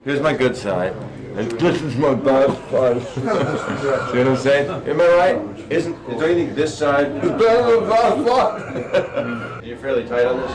Here's my good side, and this is my bad side. See what I'm saying? Am I right? Don't you think this side is better than the bad side? You're fairly tight on this?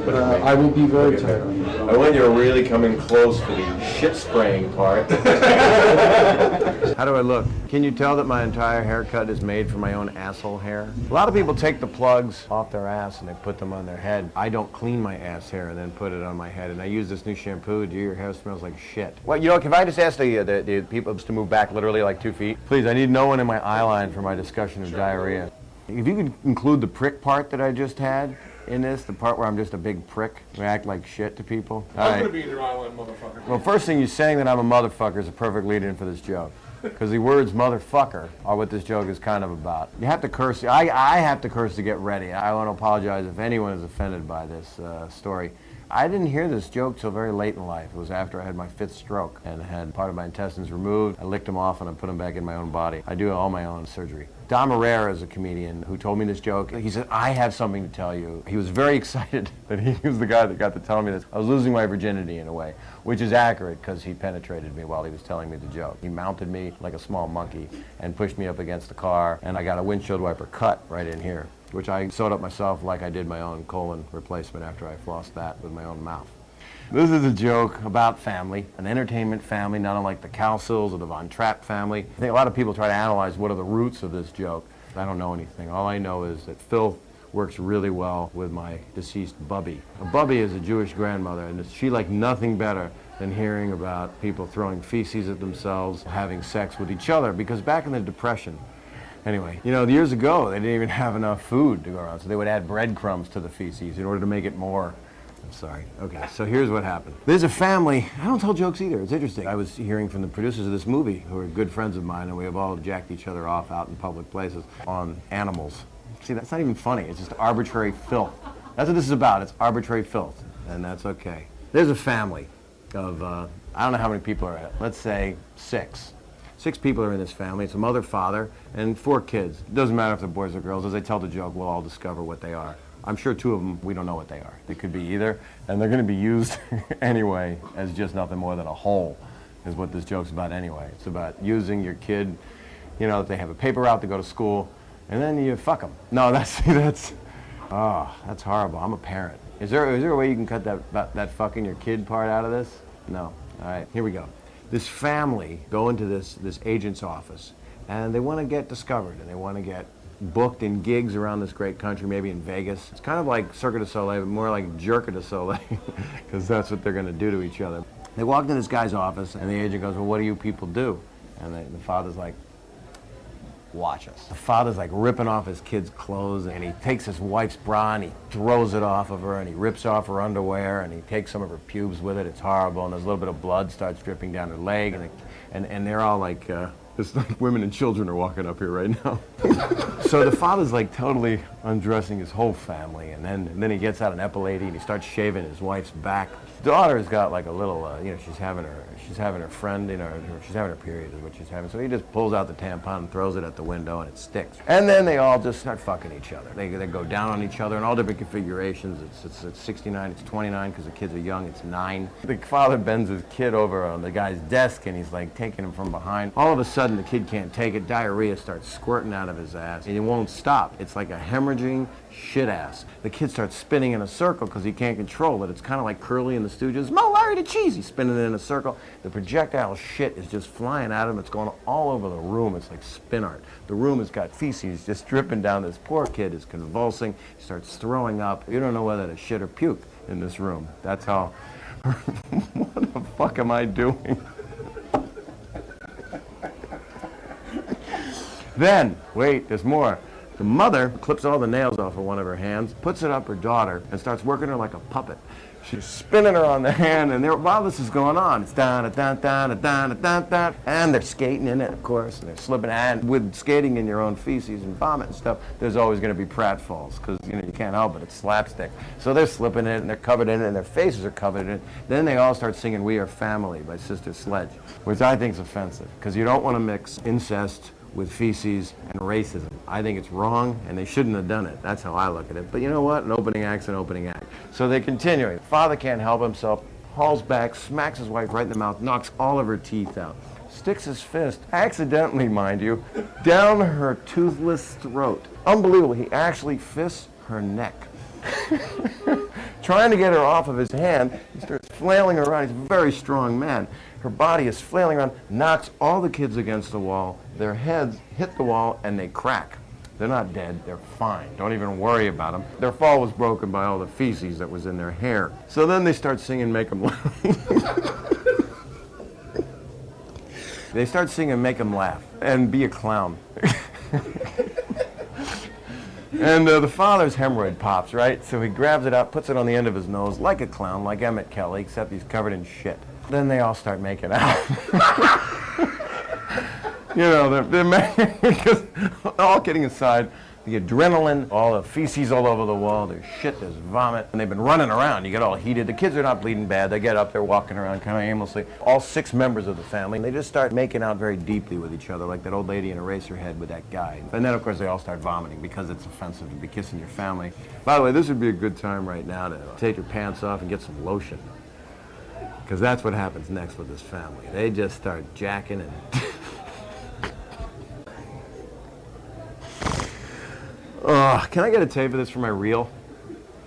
I will be very tight on this. And when you're really coming close for the shit spraying part. How do I look? Can you tell that my entire haircut is made from my own asshole hair? A lot of people take the plugs off their ass and they put them on their head. I don't clean my ass hair and then put it on my head. And I use this new shampoo. Do your hair smells like shit? Well, you know, can I just ask the people to move back literally like 2 feet? Please, I need no one in my eye line for my discussion of diarrhea. If you could include the prick part that I just had in this, the part where I'm just a big prick, I act like shit to people. I'm going to be in your island, motherfucker. Well, first thing, you're saying that I'm a motherfucker is a perfect lead-in for this joke. Because the words motherfucker are what this joke is kind of about. You have to curse. I have to curse to get ready. I want to apologize if anyone is offended by this story. I didn't hear this joke till very late in life. It was after I had my 5th stroke and had part of my intestines removed. I licked them off and I put them back in my own body. I do all my own surgery. Don Herrera is a comedian who told me this joke. He said, I have something to tell you. He was very excited that he was the guy that got to tell me this. I was losing my virginity in a way, which is accurate because he penetrated me while he was telling me the joke. He mounted me like a small monkey and pushed me up against the car, and I got a windshield wiper cut right in here, which I sewed up myself like I did my own colon replacement after I flossed that with my own mouth. This is a joke about family, an entertainment family, not unlike the Cowsills or the Von Trapp family. I think a lot of people try to analyze what are the roots of this joke. I don't know anything. All I know is that Phil works really well with my deceased Bubby. Bubby is a Jewish grandmother, and she liked nothing better than hearing about people throwing feces at themselves, having sex with each other, because back in the Depression, anyway, you know, years ago, they didn't even have enough food to go around, so they would add breadcrumbs to the feces in order to make it more. I'm sorry. Okay, so here's what happened. There's a family. I don't tell jokes either. It's interesting. I was hearing from the producers of this movie, who are good friends of mine, and we have all jacked each other off out in public places on animals. See, that's not even funny. It's just arbitrary filth. That's what this is about. It's arbitrary filth, and that's okay. There's a family of, I don't know how many people are in it. Let's say 6. 6 people are in this family. It's a mother, father, and 4 kids. It doesn't matter if they're boys or girls. As I tell the joke, we'll all discover what they are. I'm sure 2 of them, we don't know what they are. They could be either, and they're going to be used anyway as just nothing more than a hole, is what this joke's about anyway. It's about using your kid, you know, if they have a paper route to go to school, and then you fuck them. No, that's horrible. I'm a parent. Is there a way you can cut that fucking your kid part out of this? No. All right, here we go. This family go into this agent's office, and they want to get discovered, and they want to get booked in gigs around this great country, maybe in Vegas. It's kind of like Cirque du Soleil, but more like Jerk du Soleil, because that's what they're going to do to each other. They walked in this guy's office, and the agent goes, well, what do you people do? And the father's like, watch us. The father's like ripping off his kid's clothes, and he takes his wife's bra and he throws it off of her, and he rips off her underwear, and he takes some of her pubes with it. It's horrible, and there's a little bit of blood starts dripping down her leg, and they're all like, it's like women and children are walking up here right now. So the father's like totally undressing his whole family, and then he gets out an epilator and he starts shaving his wife's back. The daughter's got like a little, you know, she's having her friend, you know, she's having her period is what she's having. So he just pulls out the tampon and throws it at the window, and it sticks. And then they all just start fucking each other. They go down on each other in all different configurations. It's 69, it's 29 because the kids are young. It's 9. The father bends his kid over on the guy's desk, and he's like taking him from behind. All of a sudden, the kid can't take it. Diarrhea starts squirting out of his ass, and it won't stop. It's like a hemorrhaging shit ass. The kid starts spinning in a circle because he can't control it. It's kind of like Curly and the Stooges. Mo, Larry the Cheese. He's spinning in a circle. The projectile shit is just flying at him. It's going all over the room. It's like spin art. The room has got feces just dripping down. This poor kid is convulsing. He starts throwing up. You don't know whether to shit or puke in this room. That's how... What the fuck am I doing? Then, wait, there's more. The mother clips all the nails off of one of her hands, puts it up her daughter, and starts working her like a puppet. She's spinning her on the hand, and while this is going on, it's da-da-da-da-da-da-da-da, and they're skating in it, of course, and they're slipping. And with skating in your own feces and vomit and stuff, there's always going to be pratfalls, because you know you can't help it. It's slapstick. So they're slipping in it, and they're covered in it, and their faces are covered in it. Then they all start singing "We Are Family" by Sister Sledge, which I think is offensive, because you don't want to mix incest with feces and racism. I think it's wrong, and they shouldn't have done it. That's how I look at it. But you know what? An opening act's an opening act. So they're continuing. Father can't help himself. hauls back, smacks his wife right in the mouth, knocks all of her teeth out, sticks his fist, accidentally, mind you, down her toothless throat. Unbelievable, he actually fists her neck. Trying to get her off of his hand, he starts flailing around. He's a very strong man. Her body is flailing around, knocks all the kids against the wall. Their heads hit the wall and they crack. They're not dead, they're fine. Don't even worry about them. Their fall was broken by all the feces that was in their hair. So then they start singing Make 'em Laugh. They start singing Make 'em Laugh and Be a Clown. And the father's hemorrhoid pops, right? So he grabs it out, puts it on the end of his nose like a clown, like Emmett Kelly, except he's covered in shit. Then they all start making out. You know, they're because all kidding aside, the adrenaline, all the feces all over the wall, there's shit, there's vomit, and they've been running around. You get all heated. The kids are not bleeding bad. They get up, they're walking around kind of aimlessly. All 6 members of the family, and they just start making out very deeply with each other, like that old lady in Eraserhead with that guy. And then, of course, they all start vomiting because it's offensive to be kissing your family. By the way, this would be a good time right now to take your pants off and get some lotion, because that's what happens next with this family. They just start jacking and... Can I get a tape of this for my reel?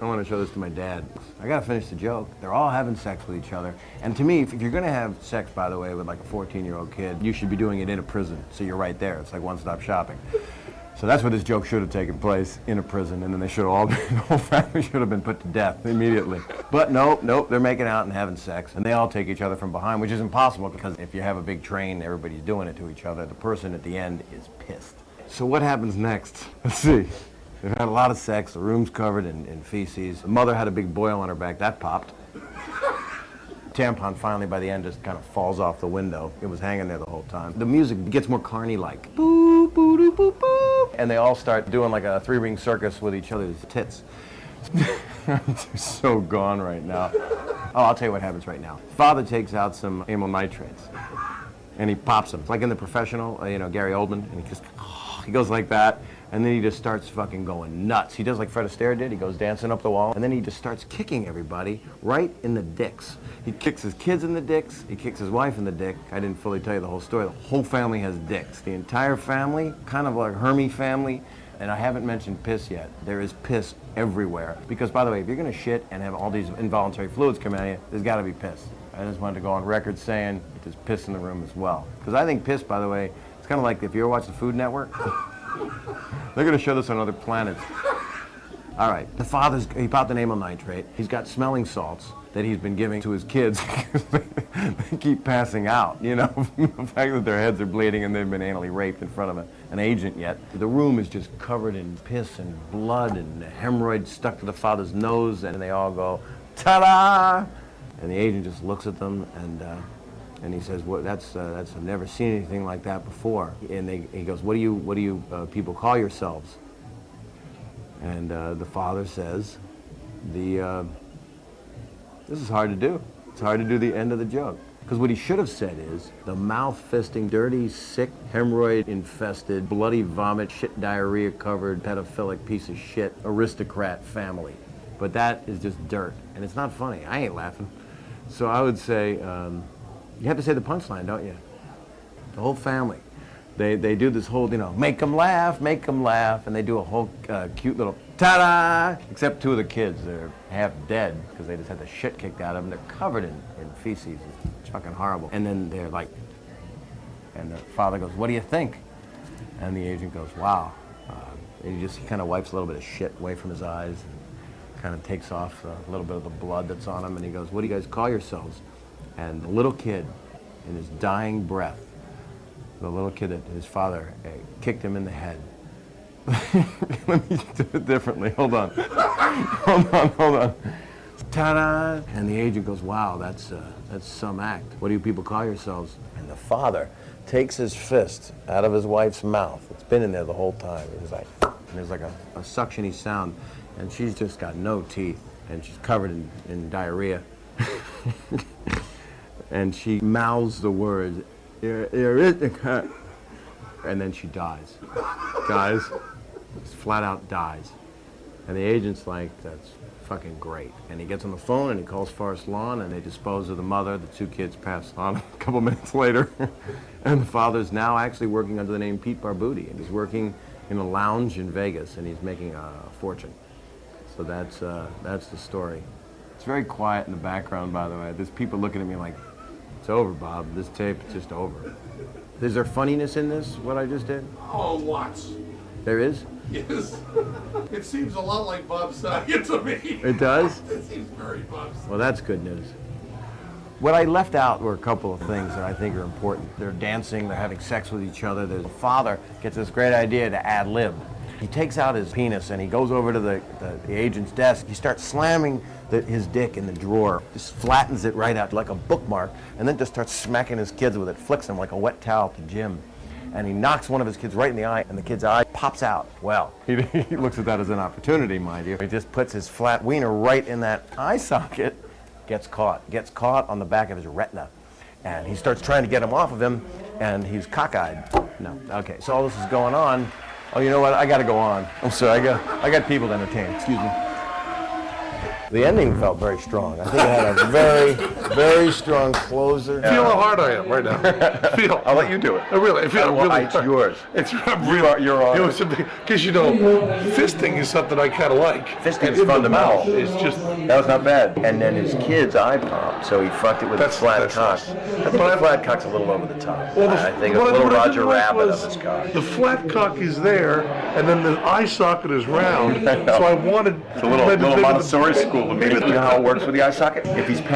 I want to show this to my dad. I gotta finish the joke. They're all having sex with each other. And to me, if you're gonna have sex, by the way, with like a 14-year-old kid, you should be doing it in a prison. So you're right there. It's like one-stop shopping. So that's where this joke should have taken place, in a prison, and then they should have all been, the whole family should have been put to death immediately. But nope, they're making out and having sex, and they all take each other from behind, which is impossible because if you have a big train, everybody's doing it to each other. The person at the end is pissed. So what happens next? Let's see. They've had a lot of sex, the room's covered in feces. The mother had a big boil on her back, that popped. Tampon finally by the end just kind of falls off the window. It was hanging there the whole time. The music gets more Carney-like. Boop, boop, doop, boop, boop. And they all start doing like a 3-ring circus with each other's tits. They're so gone right now. Oh, I'll tell you what happens right now. Father takes out some amyl nitrates and he pops them. It's like in The Professional, you know, Gary Oldman, and he goes like that. And then he just starts fucking going nuts. He does like Fred Astaire did. He goes dancing up the wall. And then he just starts kicking everybody right in the dicks. He kicks his kids in the dicks. He kicks his wife in the dick. I didn't fully tell you the whole story. The whole family has dicks. The entire family, kind of like Hermie family. And I haven't mentioned piss yet. There is piss everywhere. Because, by the way, if you're going to shit and have all these involuntary fluids come out of you, there's got to be piss. I just wanted to go on record saying there's piss in the room as well. Because I think piss, by the way, it's kind of like if you ever watch the Food Network. They're going to show this on other planets. All right, he popped an amyl nitrate. He's got smelling salts that he's been giving to his kids because they keep passing out, you know, the fact that their heads are bleeding and they've been anally raped in front of an agent yet. The room is just covered in piss and blood and hemorrhoids stuck to the father's nose, and they all go, ta-da! And the agent just looks at them and he says, "Well, I've never seen anything like that before." And he goes, "What do you people call yourselves?" And the father says, "This is hard to do. It's hard to do the end of the joke." Because what he should have said is, the mouth-fisting, dirty, sick, hemorrhoid-infested, bloody vomit, shit diarrhea-covered, pedophilic piece of shit, aristocrat family. But that is just dirt, and it's not funny. I ain't laughing. So I would say, you have to say the punchline, don't you? The whole family. They do this whole, you know, make 'em laugh, and they do a whole cute little ta-da, except 2 of the kids. They're half dead because they just had the shit kicked out of them. They're covered in feces. It's fucking horrible. And then they're like, and the father goes, "What do you think?" And the agent goes, "Wow." And he kind of wipes a little bit of shit away from his eyes and kind of takes off a little bit of the blood that's on him, and he goes, "What do you guys call yourselves?" And the little kid, in his dying breath, the little kid that his father kicked him in the head. Let me do it differently. Hold on. Hold on. Ta-da! And the agent goes, "Wow, that's some act. What do you people call yourselves?" And the father takes his fist out of his wife's mouth. It's been in there the whole time. It was like, and there's like a suctiony sound, and she's just got no teeth, and she's covered in diarrhea. And she mouths the words, "Aristocrat," and then she dies. Guys, just flat out dies. And the agent's like, "That's fucking great. And he gets on the phone and he calls Forest Lawn and they dispose of the mother. The 2 kids pass on a couple minutes later. And the father's now actually working under the name Pete Barbuti, and he's working in a lounge in Vegas, and he's making a fortune. So that's the story. It's very quiet in the background, by the way. There's people looking at me like, it's over, Bob. This tape is just over. Is there funniness in this, what I just did? Oh, lots. There is? Yes. It seems a lot like Bob Saget to me. It does? It seems very Bob Saget. Well, that's good news. What I left out were a couple of things that I think are important. They're dancing, they're having sex with each other. The father gets this great idea to ad lib. He takes out his penis and he goes over to the agent's desk. He starts slamming his dick in the drawer, just flattens it right out like a bookmark, and then just starts smacking his kids with it, flicks them like a wet towel at the gym. And he knocks one of his kids right in the eye, and the kid's eye pops out. Well, he looks at that as an opportunity, mind you. He just puts his flat wiener right in that eye socket, gets caught on the back of his retina. And he starts trying to get him off of him, and he's cockeyed. No, okay, so all this is going on. Oh, you know what, I gotta go on. I'm sorry, I got people to entertain, excuse me. The ending felt very strong. I think it had a very, very strong closer. Feel how hard I am right now. Feel. I'll let you do it. I really feel really it's yours. It's You're on. Because you know, fisting is something I kind of like. Fisting's fundamental. It's just That was not bad. And then his kid's eye popped, so he fucked it with a flat cock. nice. I think the flat cock's a little over the top. Well, I think a little Roger Rabbit of his cock. The flat cock is there, and then the eye socket is round. So I wanted It's a little Montessori school to me. You know how it works with the eye socket? If he's